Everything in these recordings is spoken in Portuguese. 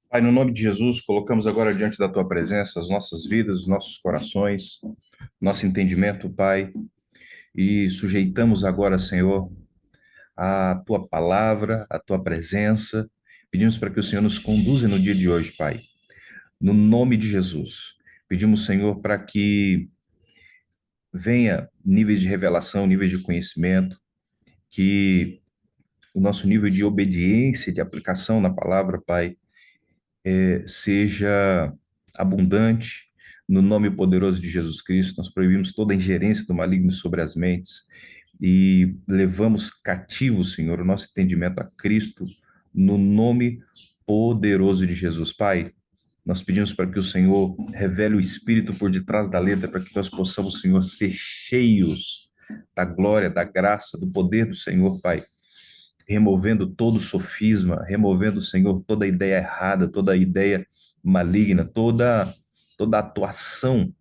Pai, no nome de Jesus, colocamos agora diante da Tua presença as nossas vidas, os nossos corações, nosso entendimento, Pai, e sujeitamos agora, Senhor, a Tua palavra, a Tua presença. Pedimos para que o Senhor nos conduza no dia de hoje, Pai, no nome de Jesus. Pedimos, Senhor, para que venha níveis de revelação, níveis de conhecimento, que o nosso nível de obediência, de aplicação na palavra, Pai, seja abundante. No nome poderoso de Jesus Cristo, nós proibimos toda ingerência do maligno sobre as mentes e levamos cativo, Senhor, o nosso entendimento a Cristo, no nome poderoso de Jesus. Pai, nós pedimos para que o Senhor revele o Espírito por detrás da letra, para que nós possamos, Senhor, ser cheios da glória, da graça, do poder do Senhor, Pai, removendo todo sofisma, removendo, Senhor, toda ideia errada, toda ideia maligna, toda atuação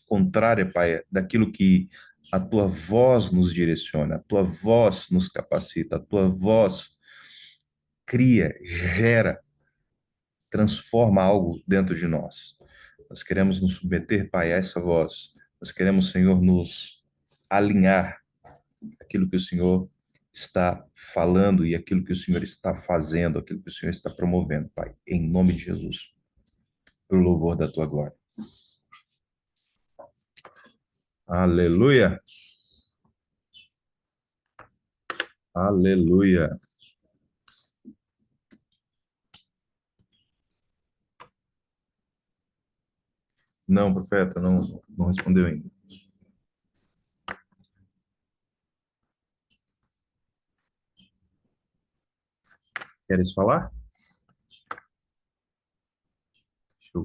contrária, Pai, daquilo que a tua voz nos direciona, a tua voz nos capacita, a tua voz cria, gera, transforma algo dentro de nós. Nós queremos nos submeter, Pai, a essa voz. Nós queremos, Senhor, nos alinhar aquilo que o Senhor está falando e aquilo que o Senhor está fazendo, aquilo que o Senhor está promovendo, Pai, em nome de Jesus, pelo louvor da tua glória. Aleluia, aleluia. Não, profeta, não respondeu ainda. Queres falar? Deixa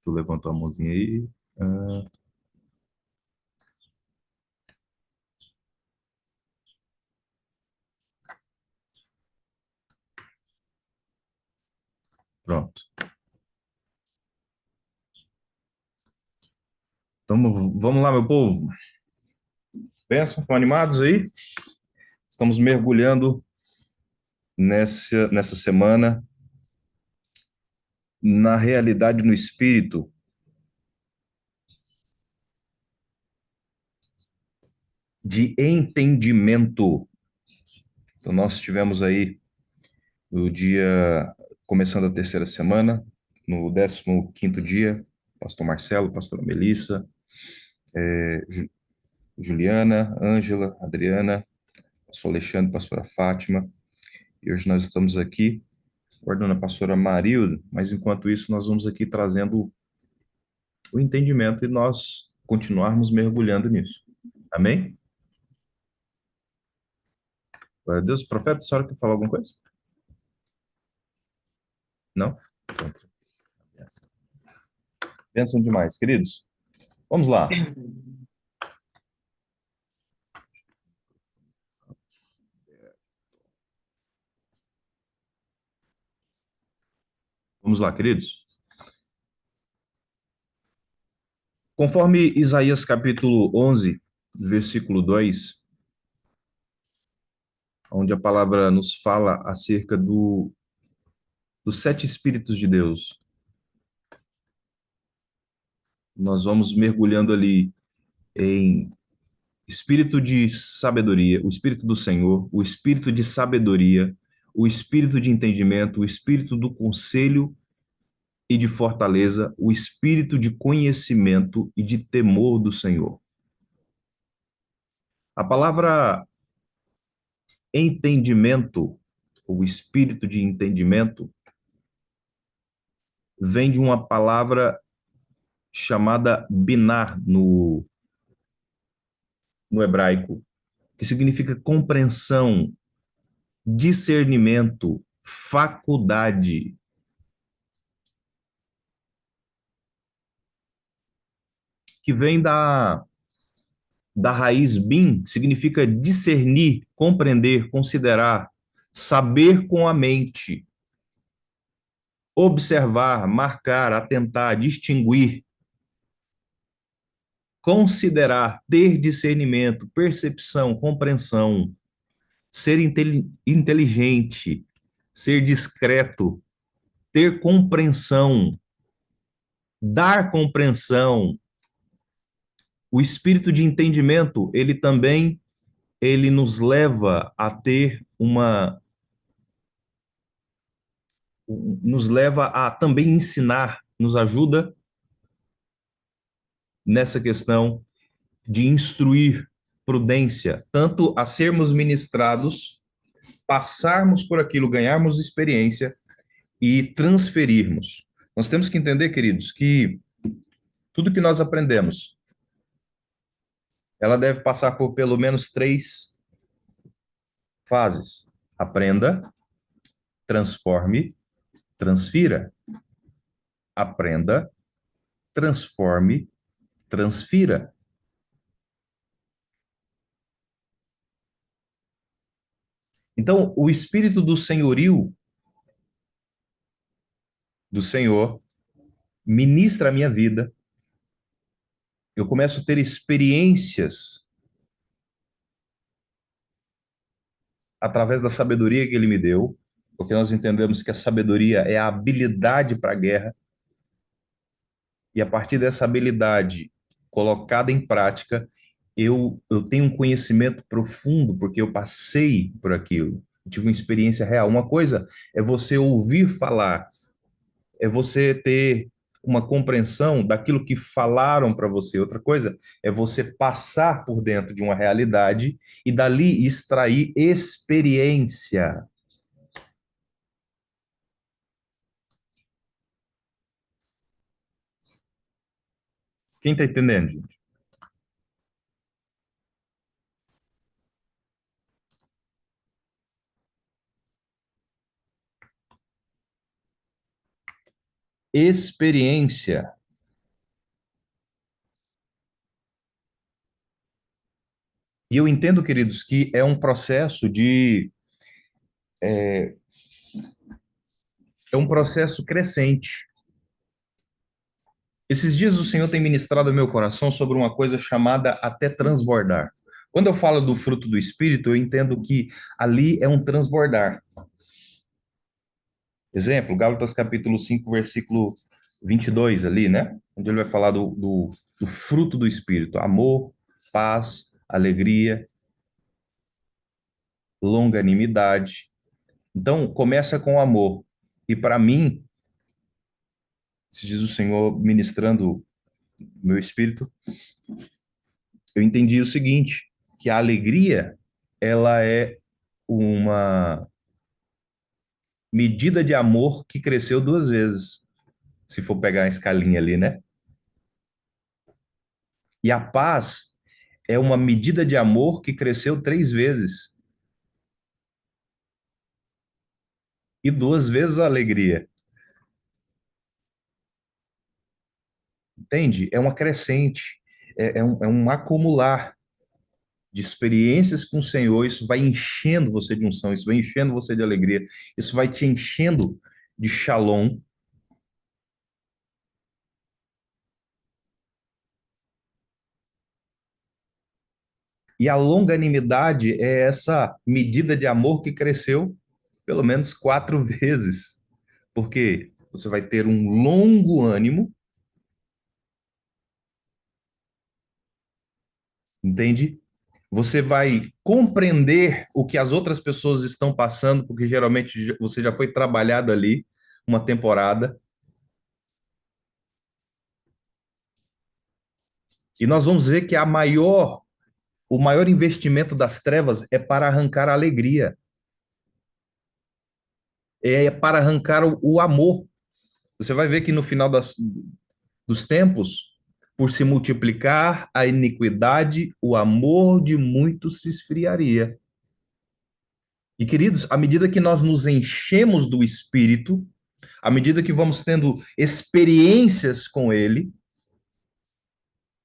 eu levantar a mãozinha aí. Ah, pronto. Então, vamos lá, meu povo. Pensam, estão animados aí? Estamos mergulhando nessa semana na realidade no espírito de entendimento. Então, nós tivemos aí o dia, começando a terceira semana, no 15º dia, pastor Marcelo, pastora Melissa, Juliana, Ângela, Adriana, pastor Alexandre, pastora Fátima, e hoje nós estamos aqui guardando a pastora Marilda, mas enquanto isso nós vamos aqui trazendo o entendimento e nós continuarmos mergulhando nisso. Amém? Glória a Deus. Profeta, a senhora quer falar alguma coisa? Não? Pensam demais, queridos. Vamos lá. Vamos lá, queridos. Conforme Isaías capítulo 11, versículo 2, onde a palavra nos fala acerca dos sete Espíritos de Deus, nós vamos mergulhando ali em espírito de sabedoria, o Espírito do Senhor, o Espírito de sabedoria, o Espírito de entendimento, o Espírito do conselho e de fortaleza, o Espírito de conhecimento e de temor do Senhor. A palavra entendimento, o espírito de entendimento, vem de uma palavra chamada binar no hebraico, que significa compreensão, discernimento, faculdade, que vem da raiz bin, significa discernir, compreender, considerar, saber com a mente, observar, marcar, atentar, distinguir, considerar, ter discernimento, percepção, compreensão, ser inteligente, ser discreto, ter compreensão, dar compreensão. O espírito de entendimento, ele também ele nos leva a ter uma nos leva a também ensinar, nos ajuda nessa questão de instruir prudência, tanto a sermos ministrados, passarmos por aquilo, ganharmos experiência e transferirmos. Nós temos que entender, queridos, que tudo que nós aprendemos, ela deve passar por pelo menos três fases. Aprenda, transforme, transfira. Aprenda, transforme, transfira. Então, o espírito do senhorio do Senhor ministra a minha vida. Eu começo a ter experiências através da sabedoria que ele me deu, porque nós entendemos que a sabedoria é a habilidade para a guerra, e a partir dessa habilidade colocada em prática, eu tenho um conhecimento profundo, porque eu passei por aquilo, eu tive uma experiência real. Uma coisa é você ouvir falar, é você ter uma compreensão daquilo que falaram para você. Outra coisa é você passar por dentro de uma realidade e dali extrair experiência. Quem está entendendo, gente? Experiência. E eu entendo, queridos, que é um processo é um processo crescente. Esses dias o Senhor tem ministrado ao meu coração sobre uma coisa chamada até transbordar. Quando eu falo do fruto do Espírito, eu entendo que ali é um transbordar. Exemplo, Gálatas capítulo 5 versículo 22 ali, né? Onde ele vai falar do fruto do Espírito: amor, paz, alegria, longanimidade. Então, começa com amor. E para mim, se diz o Senhor ministrando meu espírito, eu entendi o seguinte, que a alegria, ela é uma medida de amor que cresceu duas vezes, se for pegar a escalinha ali, né? E a paz é uma medida de amor que cresceu três vezes, e duas vezes a alegria. Entende? É uma crescente, é um acumular de experiências com o Senhor. Isso vai enchendo você de unção, isso vai enchendo você de alegria, isso vai te enchendo de shalom. E a longanimidade é essa medida de amor que cresceu pelo menos quatro vezes, porque você vai ter um longo ânimo, entende? Você vai compreender o que as outras pessoas estão passando, porque geralmente você já foi trabalhado ali uma temporada. E nós vamos ver que o maior investimento das trevas é para arrancar a alegria, é para arrancar o amor. Você vai ver que no final dos tempos, por se multiplicar a iniquidade, o amor de muitos se esfriaria. E queridos, à medida que nós nos enchemos do Espírito, à medida que vamos tendo experiências com Ele,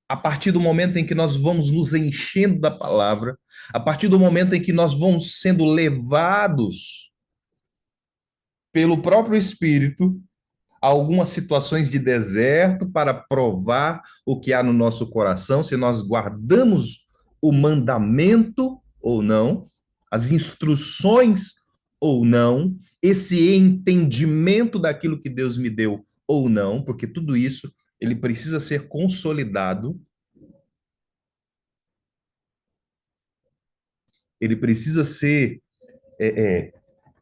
a partir do momento em que nós vamos nos enchendo da palavra, a partir do momento em que nós vamos sendo levados pelo próprio Espírito a algumas situações de deserto para provar o que há no nosso coração, se nós guardamos o mandamento ou não, as instruções ou não, esse entendimento daquilo que Deus me deu ou não, porque tudo isso ele precisa ser consolidado, ele precisa ser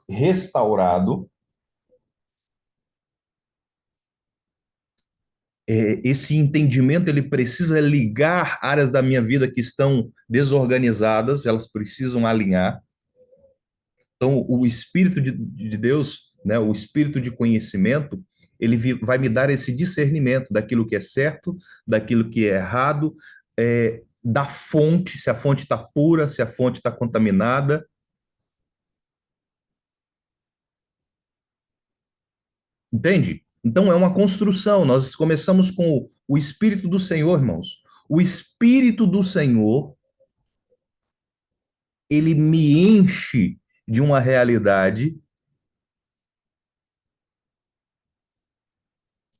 restaurado. Esse entendimento ele precisa ligar áreas da minha vida que estão desorganizadas, elas precisam alinhar. Então, o Espírito de Deus, né, o Espírito de conhecimento, vai me dar esse discernimento daquilo que é certo, daquilo que é errado, da fonte, se a fonte está pura, se a fonte está contaminada, entende? Então, é uma construção. Nós começamos com o Espírito do Senhor, irmãos. O Espírito do Senhor, ele me enche de uma realidade,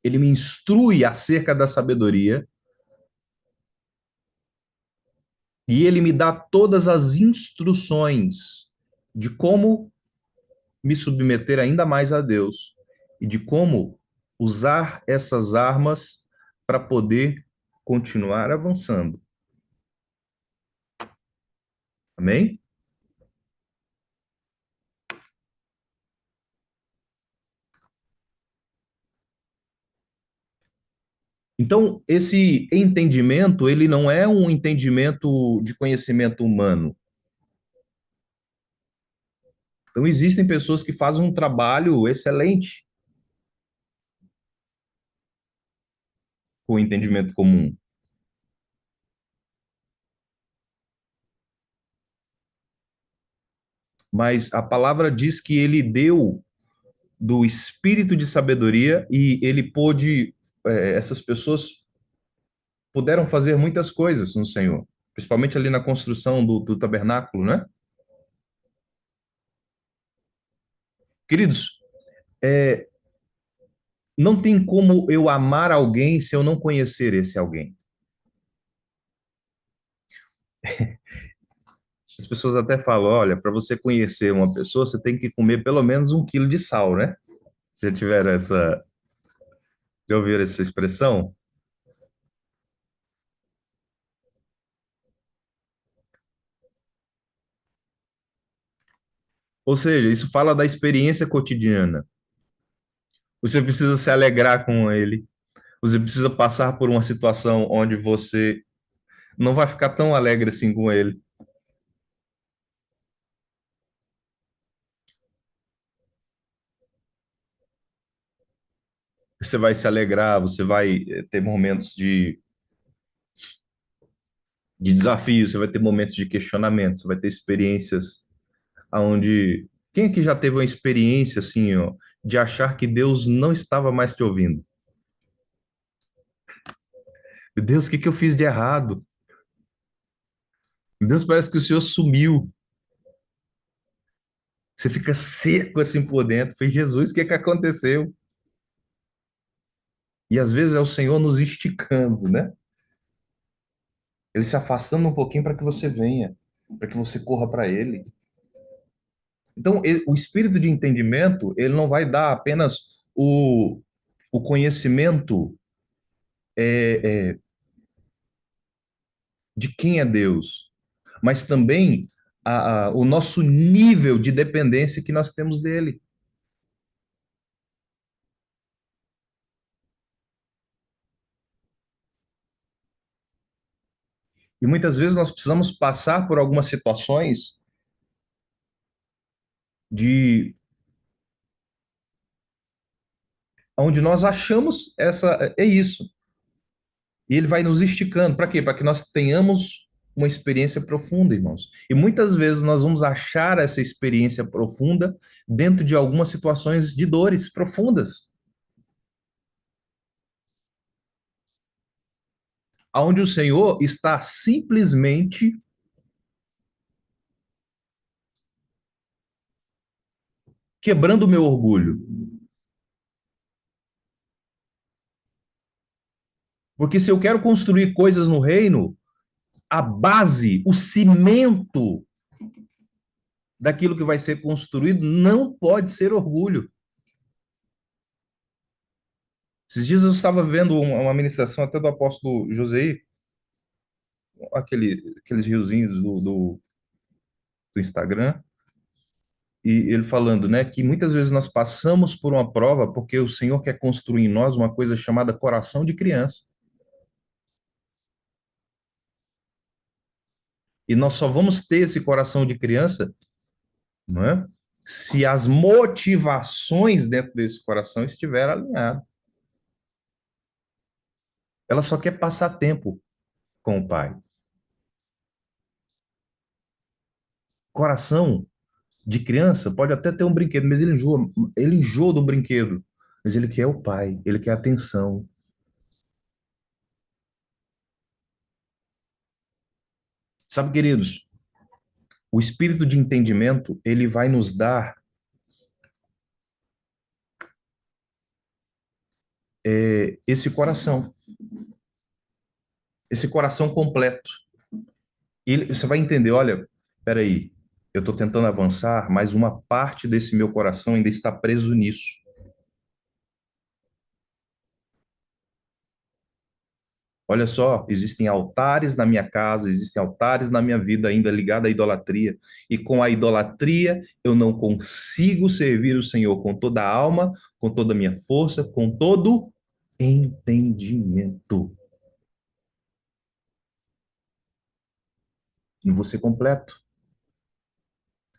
ele me instrui acerca da sabedoria, e ele me dá todas as instruções de como me submeter ainda mais a Deus e de como usar essas armas para poder continuar avançando. Amém? Então, esse entendimento, ele não é um entendimento de conhecimento humano. Então, existem pessoas que fazem um trabalho excelente com o entendimento comum, mas a palavra diz que ele deu do espírito de sabedoria e ele pôde, essas pessoas puderam fazer muitas coisas no Senhor, principalmente ali na construção do tabernáculo, né? Queridos, é, não tem como eu amar alguém se eu não conhecer esse alguém. As pessoas até falam, olha, para você conhecer uma pessoa, você tem que comer pelo menos 1 quilo de sal, né? Já tiveram já ouviram essa expressão? Ou seja, isso fala da experiência cotidiana. Você precisa se alegrar com ele. Você precisa passar por uma situação onde você não vai ficar tão alegre assim com ele. Você vai se alegrar, você vai ter momentos de desafio, você vai ter momentos de questionamento, você vai ter experiências onde. Quem aqui já teve uma experiência assim, ó, de achar que Deus não estava mais te ouvindo? Meu Deus, o que que eu fiz de errado? Meu Deus, parece que o Senhor sumiu. Você fica seco assim por dentro. Foi Jesus, o que que aconteceu? E às vezes é o Senhor nos esticando, né? Ele se afastando um pouquinho para que você venha, para que você corra para Ele. Então, o espírito de entendimento, ele não vai dar apenas o conhecimento de quem é Deus, mas também o nosso nível de dependência que nós temos dele. E muitas vezes nós precisamos passar por algumas situações de onde nós achamos é isso. E ele vai nos esticando. Para quê? Para que nós tenhamos uma experiência profunda, irmãos. E muitas vezes nós vamos achar essa experiência profunda dentro de algumas situações de dores profundas, onde o Senhor está simplesmente quebrando o meu orgulho. Porque se eu quero construir coisas no reino, a base, o cimento daquilo que vai ser construído não pode ser orgulho. Esses dias eu estava vendo uma ministração até do apóstolo José, aqueles riozinhos do Instagram, e ele falando, né, que muitas vezes nós passamos por uma prova porque o Senhor quer construir em nós uma coisa chamada coração de criança. E nós só vamos ter esse coração de criança, não é? Se as motivações dentro desse coração estiverem alinhadas. Ela só quer passar tempo com o pai. Coração de criança pode até ter um brinquedo, mas ele enjoa do brinquedo. Mas ele quer o pai, ele quer atenção. Sabe, queridos, o espírito de entendimento, ele vai nos dar esse coração completo. Você vai entender, olha, peraí, eu estou tentando avançar, mas uma parte desse meu coração ainda está preso nisso. Olha só, existem altares na minha casa, existem altares na minha vida ainda ligada à idolatria. E com a idolatria, eu não consigo servir o Senhor com toda a alma, com toda a minha força, com todo entendimento. E você completo.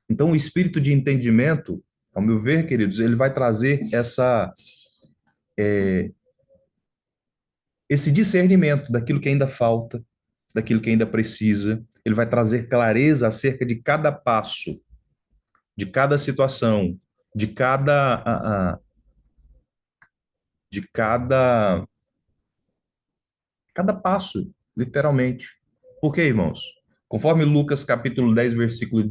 Então, o espírito de entendimento, ao meu ver, queridos, ele vai trazer esse discernimento daquilo que ainda falta, daquilo que ainda precisa. Ele vai trazer clareza acerca de cada passo, de cada situação, de cada, de cada passo, literalmente. Por quê, irmãos? Conforme Lucas capítulo 10 versículo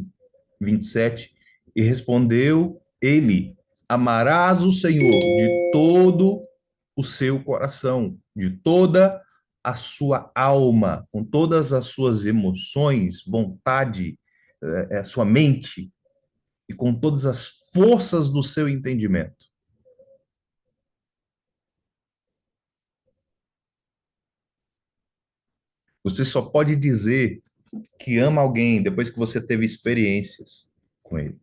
27, e respondeu ele: amarás o Senhor de todo o seu coração, de toda a sua alma, com todas as suas emoções, vontade, a sua mente e com todas as forças do seu entendimento. Você só pode dizer que ama alguém depois que você teve experiências com ele.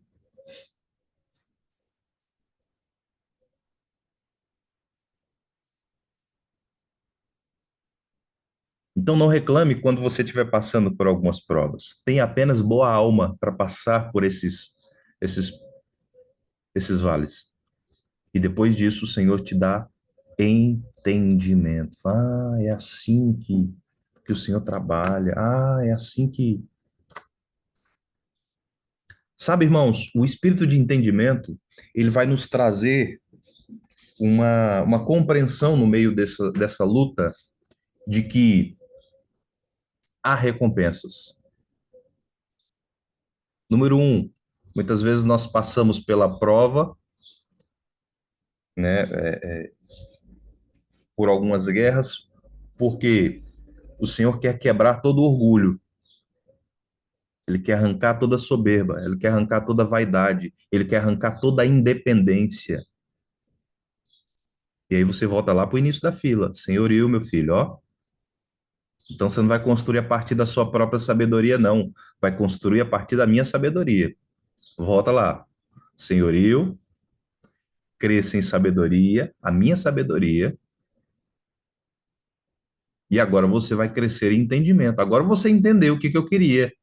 Então não reclame quando você estiver passando por algumas provas. Tenha apenas boa alma para passar por esses esses vales. E depois disso o Senhor te dá entendimento. Ah, é assim que o Senhor trabalha. Ah, é assim que. Sabe, irmãos, o espírito de entendimento, ele vai nos trazer uma compreensão no meio dessa luta de que há recompensas. Número um, muitas vezes nós passamos pela prova, né, por algumas guerras, porque o Senhor quer quebrar todo orgulho, ele quer arrancar toda soberba, ele quer arrancar toda vaidade, ele quer arrancar toda a independência. E aí você volta lá para o início da fila, senhorio, meu filho, ó. Então você não vai construir a partir da sua própria sabedoria, não. Vai construir a partir da minha sabedoria. Volta lá. Senhorio, cresça em sabedoria, a minha sabedoria, e agora você vai crescer em entendimento. Agora você entendeu o que eu queria.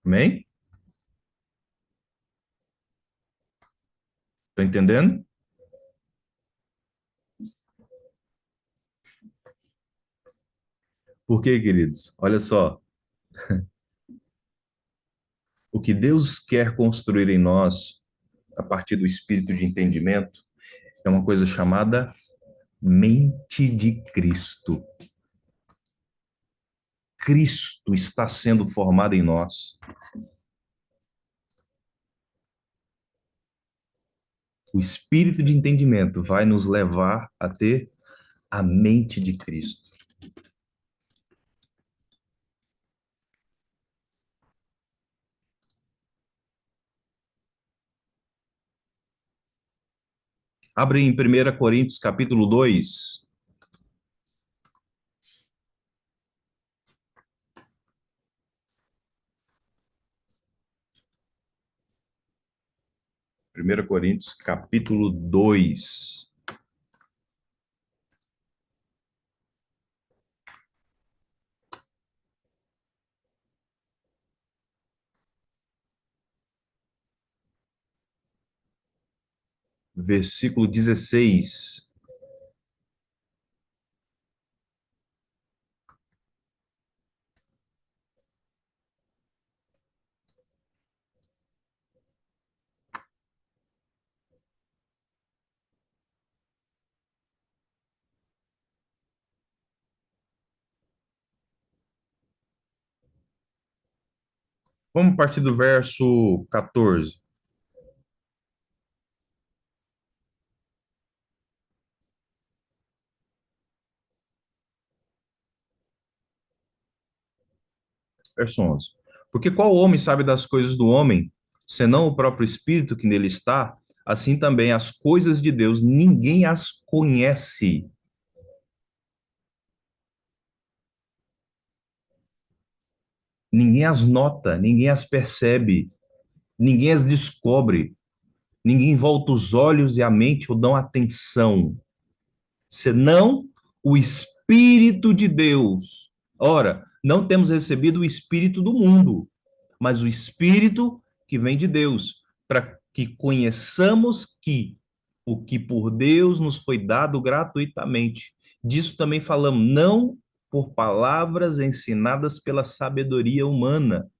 Amém? Tá entendendo? Por quê, queridos? Olha só, o que Deus quer construir em nós, a partir do espírito de entendimento, é uma coisa chamada mente de Cristo. Cristo está sendo formado em nós. O espírito de entendimento vai nos levar a ter a mente de Cristo. Abre em 1 Coríntios, capítulo 2. 1 Coríntios, capítulo 2. Versículo 16. Vamos partir do verso 14. Verso 11. Porque qual homem sabe das coisas do homem, senão o próprio Espírito que nele está? Assim também as coisas de Deus, ninguém as conhece. Ninguém as nota, ninguém as percebe, ninguém as descobre, ninguém volta os olhos e a mente ou dão atenção, senão o Espírito de Deus. Ora, não temos recebido o Espírito do mundo, mas o Espírito que vem de Deus, para que conheçamos que o que por Deus nos foi dado gratuitamente. Disso também falamos, não por palavras ensinadas pela sabedoria humana,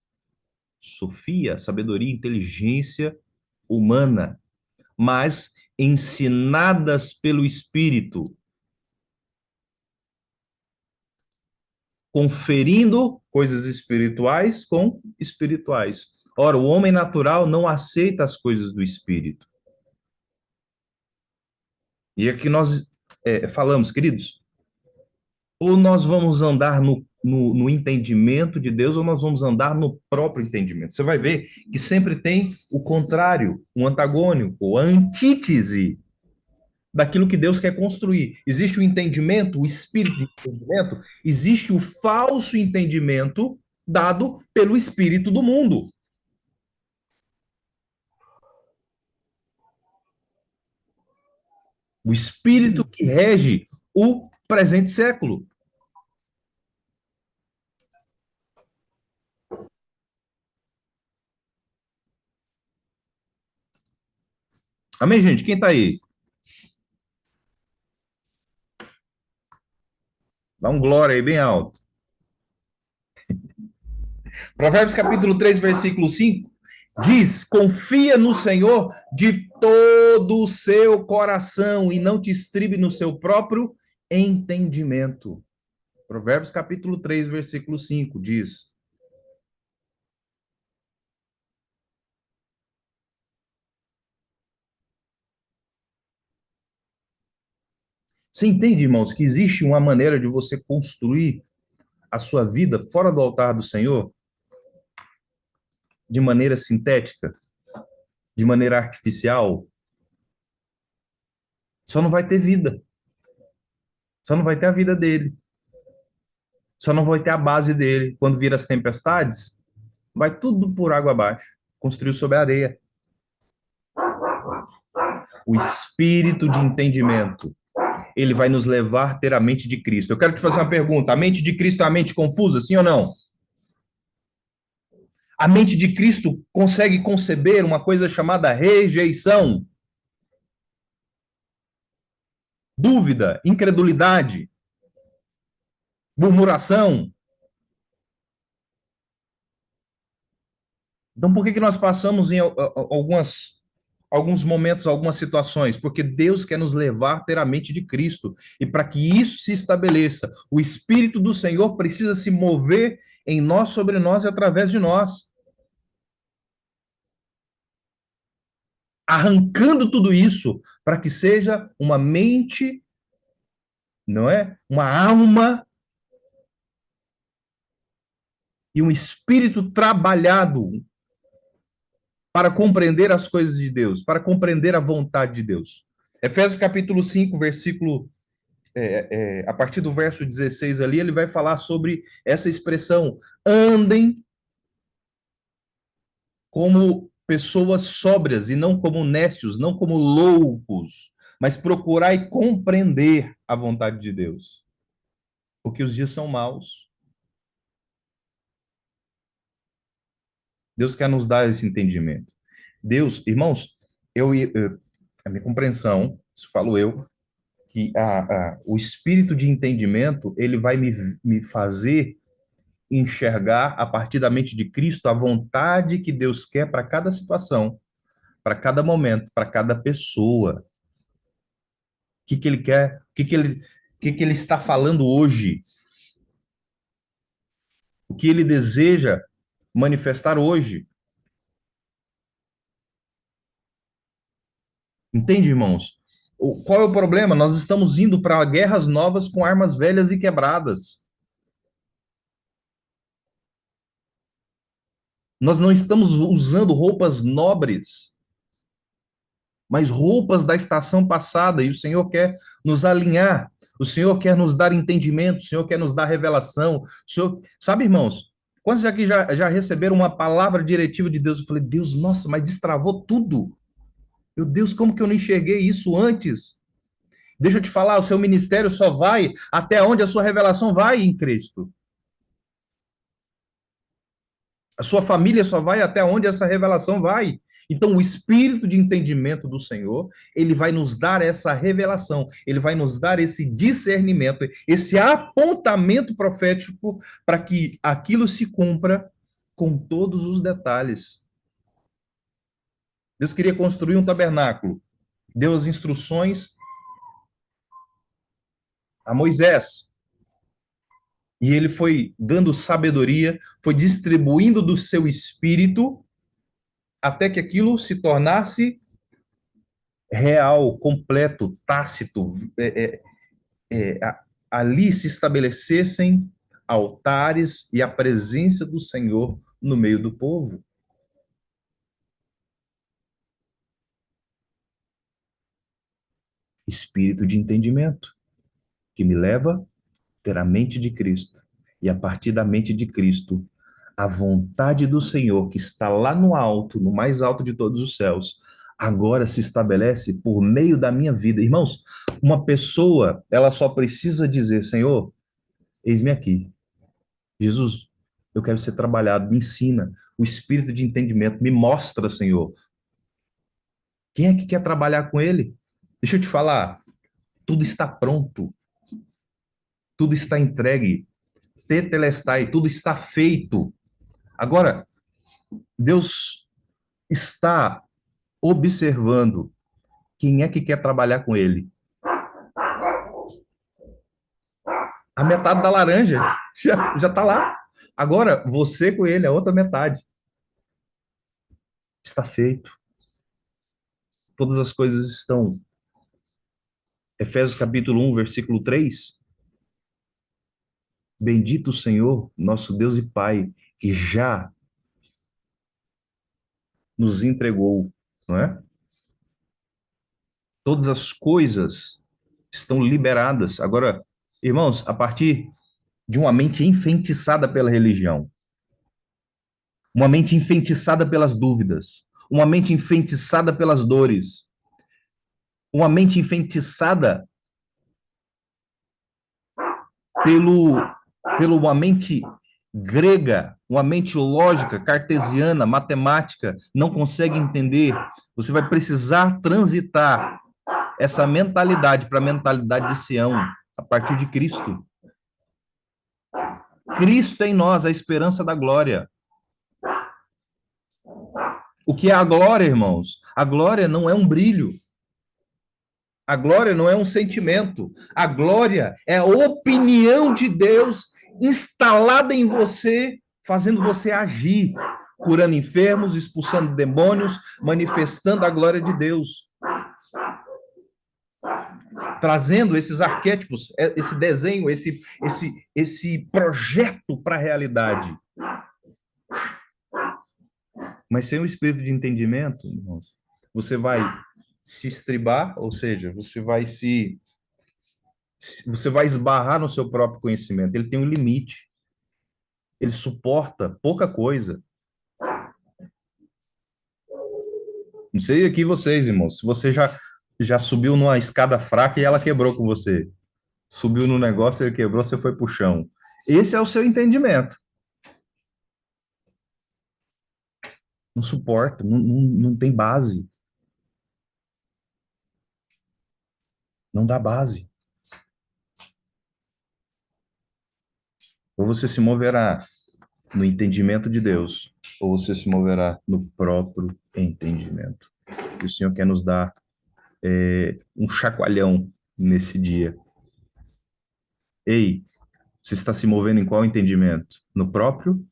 Sofia, sabedoria, inteligência humana, mas ensinadas pelo Espírito, conferindo coisas espirituais com espirituais. Ora, o homem natural não aceita as coisas do Espírito. E aqui nós falamos, queridos, ou nós vamos andar no entendimento de Deus, ou nós vamos andar no próprio entendimento. Você vai ver que sempre tem o contrário, um antagônico, a antítese daquilo que Deus quer construir. Existe o entendimento, o espírito de entendimento, existe o falso entendimento dado pelo espírito do mundo. O espírito que rege o presente século. Amém, gente? Quem está aí? Dá um glória aí bem alto. Provérbios capítulo 3, versículo 5 diz: confia no Senhor de todo o seu coração e não te estribe no seu próprio entendimento. Provérbios capítulo 3, versículo 5 diz: você entende, irmãos, que existe uma maneira de você construir a sua vida fora do altar do Senhor de maneira sintética, de maneira artificial? Só não vai ter vida. Só não vai ter a vida dele. Só não vai ter a base dele. Quando vir as tempestades, vai tudo por água abaixo. Construiu sobre a areia. O espírito de entendimento, ele vai nos levar a ter a mente de Cristo. Eu quero te fazer uma pergunta. A mente de Cristo é uma mente confusa, sim ou não? A mente de Cristo consegue conceber uma coisa chamada rejeição, dúvida, incredulidade, murmuração. Então, por que que nós passamos em alguns momentos, algumas situações? Porque Deus quer nos levar a ter a mente de Cristo. E para que isso se estabeleça, o Espírito do Senhor precisa se mover em nós, sobre nós e através de nós. arrancando tudo isso para que seja uma mente, não é? Uma alma e um espírito trabalhado para compreender as coisas de Deus, para compreender a vontade de Deus. Efésios capítulo 5, versículo, a partir do verso 16 ali, ele vai falar sobre essa expressão, andem como pessoas sóbrias e não como nécios, não como loucos, mas procurai compreender a vontade de Deus, porque os dias são maus. Deus quer nos dar esse entendimento. Deus, irmãos, a minha compreensão, isso falo eu, que o espírito de entendimento, ele vai me fazer enxergar a partir da mente de Cristo a vontade que Deus quer para cada situação, para cada momento, para cada pessoa. O que que ele quer? O que que ele está falando hoje? O que ele deseja manifestar hoje? Entende, irmãos? Qual é o problema? Nós estamos indo para guerras novas com armas velhas e quebradas. Nós não estamos usando roupas nobres, mas roupas da estação passada, e o Senhor quer nos alinhar, o Senhor quer nos dar entendimento, o Senhor quer nos dar revelação. O Senhor... Sabe, irmãos, quantos aqui já receberam uma palavra diretiva de Deus? Eu falei, Deus, nossa, mas destravou tudo. Meu Deus, como que eu não enxerguei isso antes? Deixa eu te falar, o seu ministério só vai até onde a sua revelação vai em Cristo. A sua família só vai até onde essa revelação vai. Então, o espírito de entendimento do Senhor, ele vai nos dar essa revelação, ele vai nos dar esse discernimento, esse apontamento profético para que aquilo se cumpra com todos os detalhes. Deus queria construir um tabernáculo, deu as instruções a Moisés. E ele foi dando sabedoria, foi distribuindo do seu espírito até que aquilo se tornasse real, completo, tácito. Ali se estabelecessem altares e a presença do Senhor no meio do povo. Espírito de entendimento, que me leva a ter a mente de Cristo. E a partir da mente de Cristo, a vontade do Senhor, que está lá no alto, no mais alto de todos os céus, agora se estabelece por meio da minha vida. Irmãos, uma pessoa, ela só precisa dizer, Senhor, eis-me aqui. Jesus, eu quero ser trabalhado, me ensina o espírito de entendimento, me mostra, Senhor. Quem é que quer trabalhar com ele? Deixa eu te falar, tudo está pronto, tudo está entregue, tetelestai, tudo está feito. Agora, Deus está observando quem é que quer trabalhar com ele. A metade da laranja já está lá. Agora, você com ele, a outra metade. Está feito. Todas as coisas estão. Efésios capítulo 1, versículo 3. Bendito o Senhor, nosso Deus e Pai, que já nos entregou, não é? Todas as coisas estão liberadas. Agora, irmãos, a partir de uma mente enfeitiçada pela religião, uma mente enfeitiçada pelas dúvidas, uma mente enfeitiçada pelas dores, uma mente enfeitiçada pelo uma mente grega, uma mente lógica, cartesiana, matemática, não consegue entender. Você vai precisar transitar essa mentalidade para a mentalidade de Sião, a partir de Cristo. Cristo em nós, a esperança da glória. O que é a glória, irmãos? A glória não é um brilho. A glória não é um sentimento. A glória é a opinião de Deus instalada em você, fazendo você agir. curando enfermos, expulsando demônios, manifestando a glória de Deus, trazendo esses arquétipos, esse desenho, esse projeto para a realidade. Mas sem o espírito de entendimento, irmãos, você vai se estribar, ou seja, você vai esbarrar no seu próprio conhecimento. Ele tem um limite. Ele suporta pouca coisa. Não sei aqui vocês, irmãos, se você já subiu numa escada fraca e ela quebrou com você. Subiu no negócio, ele quebrou, você foi pro chão. Esse é o seu entendimento. Não suporta, não tem base. Não dá base. Ou você se moverá no entendimento de Deus, ou você se moverá no próprio entendimento. E o Senhor quer nos dar um chacoalhão nesse dia. Ei, você está se movendo em qual entendimento? No próprio,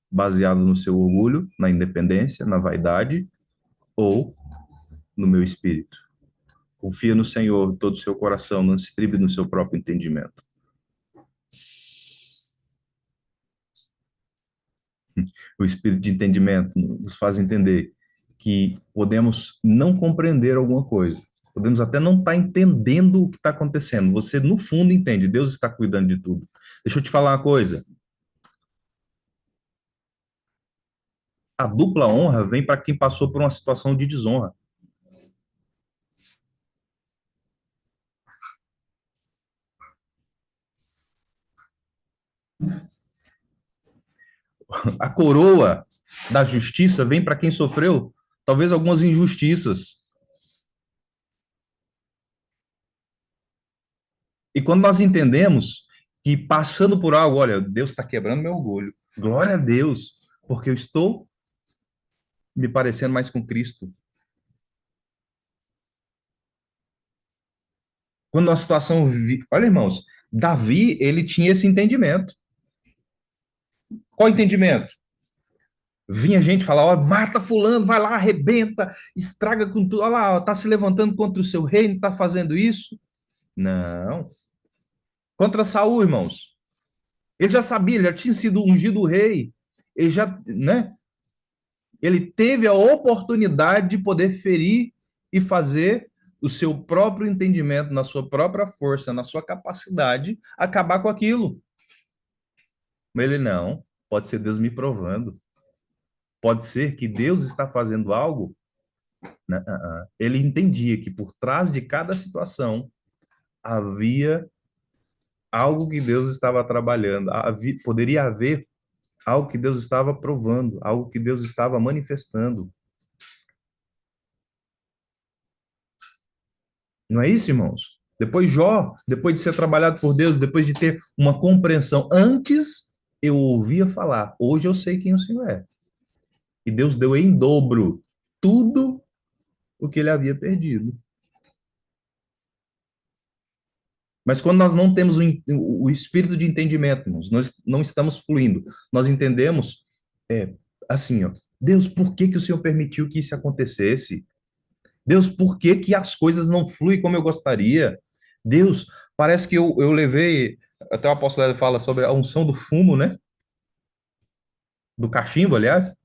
baseado no seu orgulho, na independência, na vaidade, ou no meu espírito? Confia no Senhor, todo o seu coração, não se estribe no seu próprio entendimento. O espírito de entendimento nos faz entender que podemos não compreender alguma coisa. Podemos até não estar entendendo o que está acontecendo. Você, no fundo, entende. Deus está cuidando de tudo. Deixa eu te falar uma coisa. A dupla honra vem para quem passou por uma situação de desonra. A coroa da justiça vem para quem sofreu talvez algumas injustiças. E quando nós entendemos que passando por algo, olha, Deus está quebrando meu orgulho. Glória a Deus, porque eu estou me parecendo mais com Cristo. Quando a situação, olha, irmãos, Davi, ele tinha esse entendimento. Qual entendimento? Vinha gente falar, ó, mata fulano, vai lá, arrebenta, estraga com tudo. Olha lá, ó, tá se levantando contra o seu reino, tá fazendo isso. Não. Contra Saul, irmãos. Ele já sabia, ele já tinha sido ungido rei. Ele já, né? Ele teve a oportunidade de poder ferir e fazer o seu próprio entendimento, na sua própria força, na sua capacidade, acabar com aquilo. Mas ele não. Pode ser Deus me provando. Pode ser que Deus está fazendo algo. Né? Ele entendia que por trás de cada situação havia algo que Deus estava trabalhando. Poderia haver algo que Deus estava provando, algo que Deus estava manifestando. Não é isso, irmãos? Depois Jó, depois de ser trabalhado por Deus, depois de ter uma compreensão, antes eu ouvia falar, hoje eu sei quem o Senhor é. E Deus deu em dobro tudo o que ele havia perdido. Mas quando nós não temos o espírito de entendimento, irmãos, nós não estamos fluindo. Nós entendemos, assim, ó, Deus, por que que o Senhor permitiu que isso acontecesse? Deus, por que que as coisas não fluem como eu gostaria? Deus, parece que eu levei, até o apóstolo fala sobre a unção do fumo, né? Do cachimbo, aliás,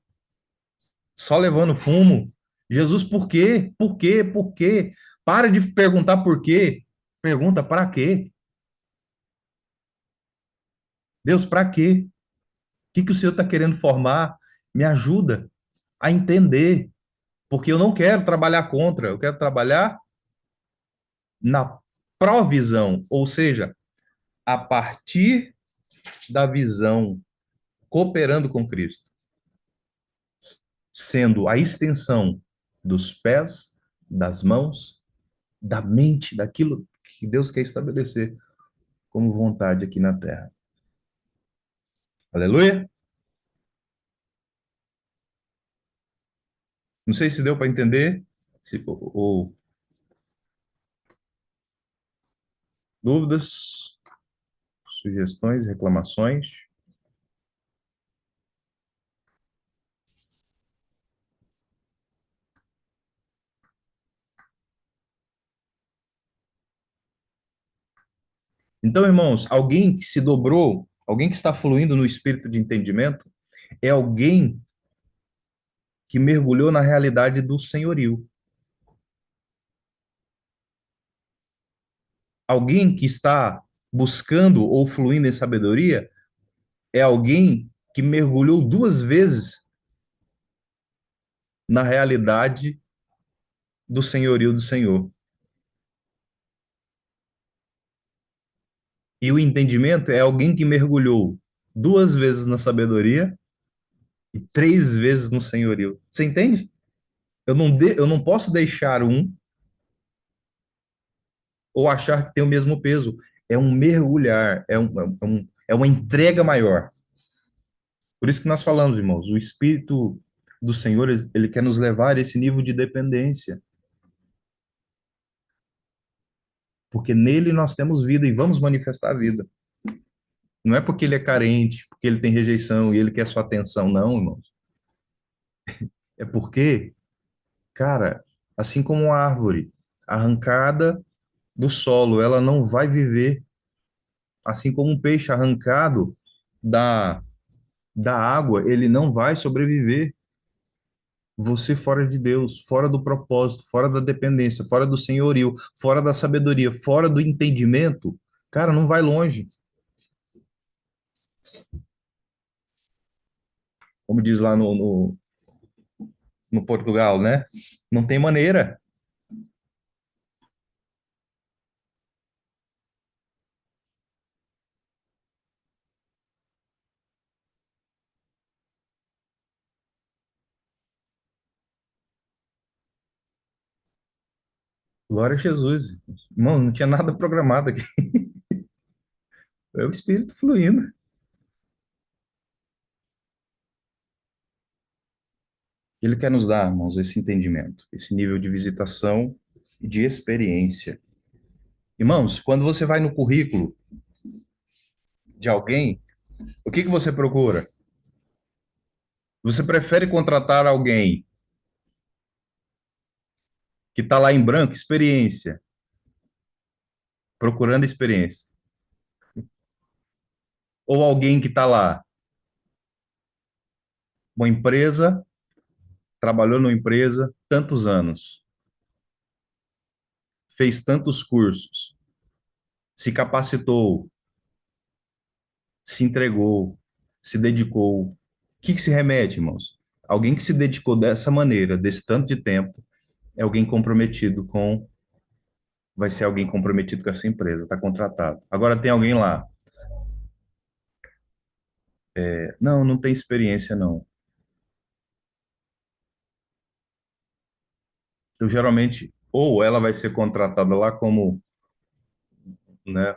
só levando fumo. Jesus, por quê? Por quê? Por quê? Para de perguntar por quê. Pergunta para quê? Deus, para quê? O que o Senhor está querendo formar? Me ajuda a entender, porque eu não quero trabalhar contra, eu quero trabalhar na provisão, ou seja, a partir da visão, cooperando com Cristo, sendo a extensão dos pés, das mãos, da mente, daquilo que Deus quer estabelecer como vontade aqui na terra. Aleluia? Não sei se deu para entender, ou dúvidas, sugestões, reclamações. Então, irmãos, alguém que se dobrou, alguém que está fluindo no espírito de entendimento, é alguém que mergulhou na realidade do senhorio. Alguém que está buscando ou fluindo em sabedoria é alguém que mergulhou duas vezes na realidade do senhorio do Senhor. E o entendimento é alguém que mergulhou duas vezes na sabedoria e três vezes no senhorio. Você entende? Eu não posso deixar um ou achar que tem o mesmo peso. É um mergulhar, é uma entrega maior. Por isso que nós falamos, irmãos, o Espírito do Senhor, ele quer nos levar a esse nível de dependência, porque nele nós temos vida e vamos manifestar a vida. Não é porque ele é carente, porque ele tem rejeição e ele quer sua atenção, não, irmãos. É porque, cara, assim como uma árvore arrancada do solo, ela não vai viver, assim como um peixe arrancado da, da água, ele não vai sobreviver. Você fora de Deus, fora do propósito, fora da dependência, fora do senhorio, fora da sabedoria, fora do entendimento, cara, não vai longe. Como diz lá no Portugal, né? Não tem maneira. Glória a Jesus. Irmão, não tinha nada programado aqui. É o Espírito fluindo. Ele quer nos dar, irmãos, esse entendimento, esse nível de visitação e de experiência. Irmãos, quando você vai no currículo de alguém, o que que você procura? Você prefere contratar alguém que está lá em branco, experiência, procurando experiência, ou alguém que está lá, uma empresa, trabalhou numa empresa tantos anos, fez tantos cursos, se capacitou, se entregou, se dedicou. O que que se remete, irmãos? Alguém que se dedicou dessa maneira, desse tanto de tempo, é alguém comprometido com, vai ser alguém comprometido com essa empresa, está contratado. Agora tem alguém lá, não, não tem experiência não. Então geralmente ou ela vai ser contratada lá como, né,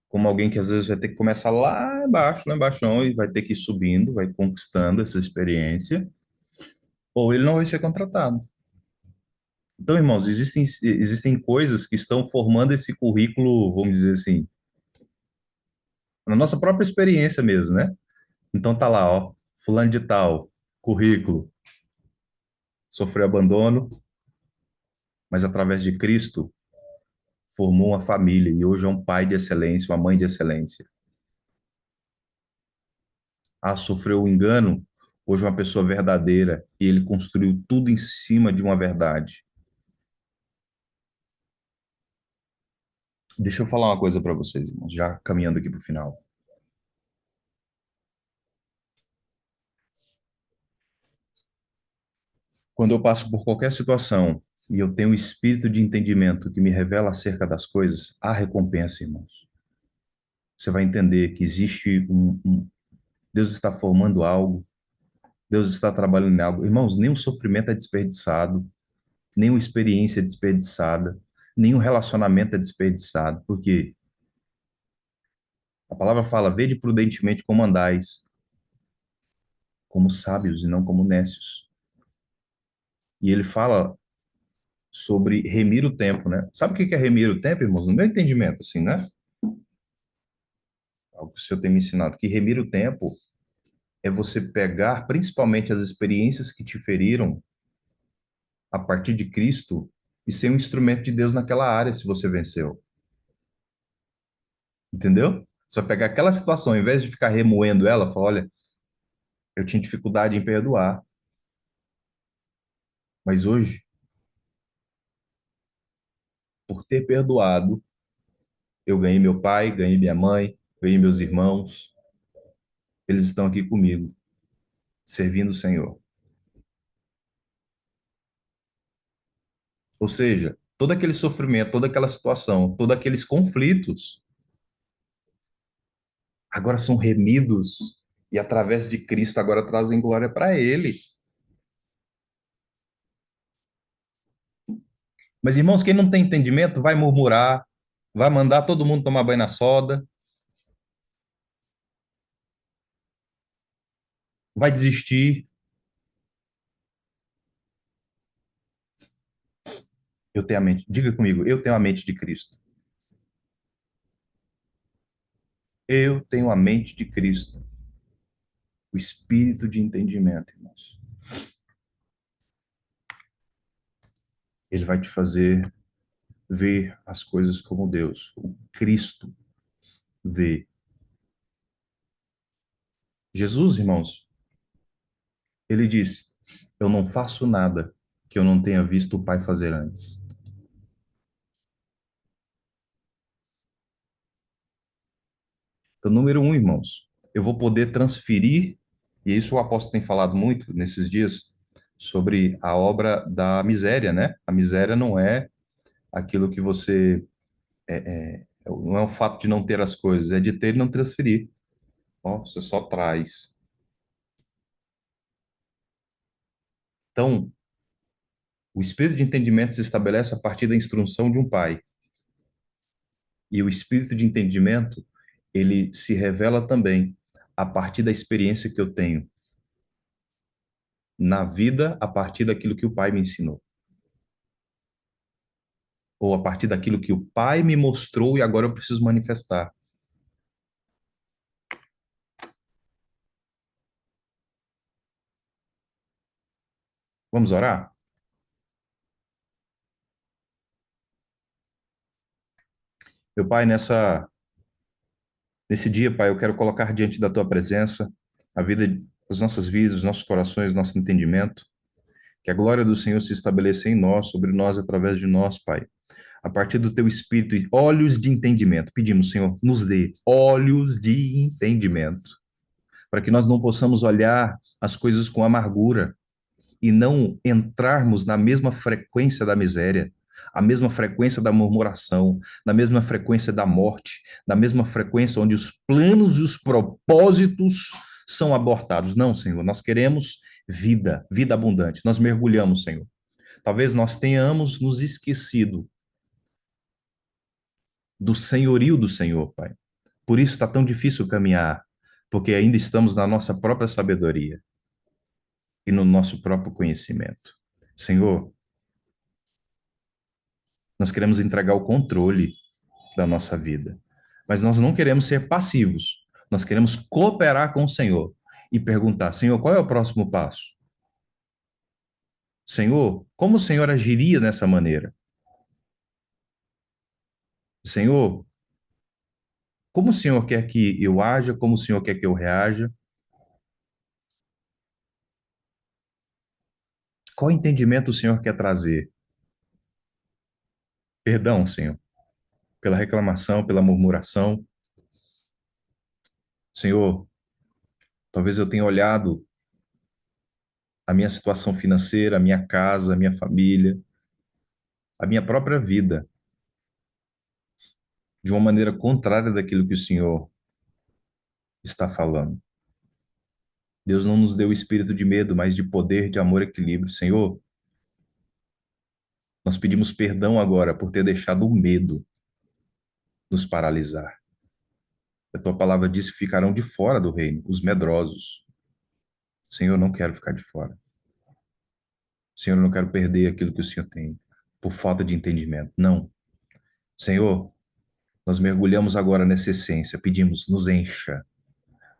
como alguém que às vezes vai ter que começar lá embaixo não, e vai ter que ir subindo, vai conquistando essa experiência, ou ele não vai ser contratado. Então, irmãos, existem coisas que estão formando esse currículo, vamos dizer assim, na nossa própria experiência mesmo, né? Então tá lá, ó, fulano de tal, currículo, sofreu abandono, mas através de Cristo formou uma família e hoje é um pai de excelência, uma mãe de excelência. Ah, sofreu um engano, hoje é uma pessoa verdadeira e ele construiu tudo em cima de uma verdade. Deixa eu falar uma coisa para vocês, irmãos, já caminhando aqui para o final. Quando eu passo por qualquer situação e eu tenho um espírito de entendimento que me revela acerca das coisas, há recompensa, irmãos. Você vai entender que existe Deus está formando algo, Deus está trabalhando em algo. Irmãos, nenhum sofrimento é desperdiçado, nenhuma experiência é desperdiçada, nenhum relacionamento é desperdiçado, porque a palavra fala: vede prudentemente como andais, como sábios e não como nécios. E ele fala sobre remir o tempo, né? Sabe o que é remir o tempo, irmãos? No meu entendimento, assim, né? Algo que o senhor tem me ensinado, que remir o tempo é você pegar principalmente as experiências que te feriram a partir de Cristo e ser um instrumento de Deus naquela área se você venceu. Entendeu? Você vai pegar aquela situação, ao invés de ficar remoendo ela, falar, olha, eu tinha dificuldade em perdoar, mas hoje, por ter perdoado, eu ganhei meu pai, ganhei minha mãe, ganhei meus irmãos, eles estão aqui comigo, servindo o Senhor. Ou seja, todo aquele sofrimento, toda aquela situação, todos aqueles conflitos, agora são remidos e através de Cristo agora trazem glória para Ele. Mas irmãos, quem não tem entendimento vai murmurar, vai mandar todo mundo tomar banho na soda, vai desistir. Eu tenho a mente, diga comigo, eu tenho a mente de Cristo. Eu tenho a mente de Cristo, o espírito de entendimento, irmãos. Ele vai te fazer ver as coisas como Deus, o Cristo vê. Jesus, irmãos, ele disse: Eu não faço nada que eu não tenha visto o Pai fazer antes. Então, número um, irmãos, eu vou poder transferir, e isso o apóstolo tem falado muito nesses dias, sobre a obra da miséria, né? A miséria não é aquilo que você. Não é o fato de não ter as coisas, é de ter e não transferir. Ó, você só traz. Então, o espírito de entendimento se estabelece a partir da instrução de um pai. E o espírito de entendimento, ele se revela também a partir da experiência que eu tenho na vida, a partir daquilo que o pai me ensinou. Ou a partir daquilo que o pai me mostrou e agora eu preciso manifestar. Vamos orar? Meu pai, nesse dia, pai, eu quero colocar diante da tua presença a vida, as nossas vidas, os nossos corações, nosso entendimento. Que a glória do Senhor se estabeleça em nós, sobre nós, através de nós, Pai. A partir do teu espírito e olhos de entendimento. Pedimos, Senhor, nos dê olhos de entendimento, para que nós não possamos olhar as coisas com amargura e não entrarmos na mesma frequência da miséria, a mesma frequência da murmuração, na mesma frequência da morte, na mesma frequência onde os planos e os propósitos são abortados. Não, Senhor, nós queremos vida, vida abundante. Nós mergulhamos, Senhor. Talvez nós tenhamos nos esquecido do senhorio do Senhor, Pai. Por isso está tão difícil caminhar, porque ainda estamos na nossa própria sabedoria e no nosso próprio conhecimento. Senhor, nós queremos entregar o controle da nossa vida, mas nós não queremos ser passivos. Nós queremos cooperar com o Senhor e perguntar: Senhor, qual é o próximo passo? Senhor, como o Senhor agiria nessa maneira? Senhor, como o Senhor quer que eu haja? Como o Senhor quer que eu reaja? Qual entendimento o Senhor quer trazer? Perdão, Senhor, pela reclamação, pela murmuração. Senhor, talvez eu tenha olhado a minha situação financeira, a minha casa, a minha família, a minha própria vida de uma maneira contrária daquilo que o Senhor está falando. Deus não nos deu o espírito de medo, mas de poder, de amor e equilíbrio. Senhor, nós pedimos perdão agora por ter deixado o medo nos paralisar. A tua palavra diz que ficarão de fora do reino, os medrosos. Senhor, eu não quero ficar de fora. Senhor, eu não quero perder aquilo que o Senhor tem por falta de entendimento. Não. Senhor, nós mergulhamos agora nessa essência, pedimos, nos encha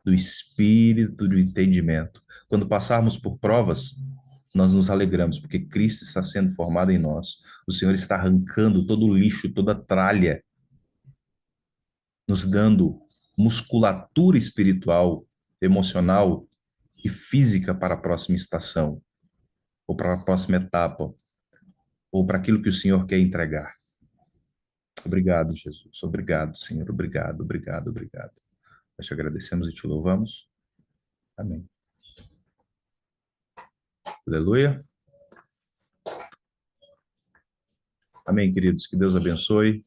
do espírito do entendimento. Quando passarmos por provas, nós nos alegramos, porque Cristo está sendo formado em nós. O Senhor está arrancando todo o lixo, toda a tralha nos dando musculatura espiritual, emocional e física para a próxima estação, ou para a próxima etapa, ou para aquilo que o Senhor quer entregar. Obrigado, Jesus. Obrigado, Senhor. Obrigado, obrigado, obrigado. Nós te agradecemos e te louvamos. Amém. Aleluia. Amém, queridos. Que Deus abençoe.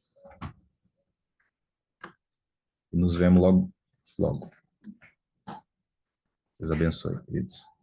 E nos vemos logo, logo. Deus abençoe, queridos.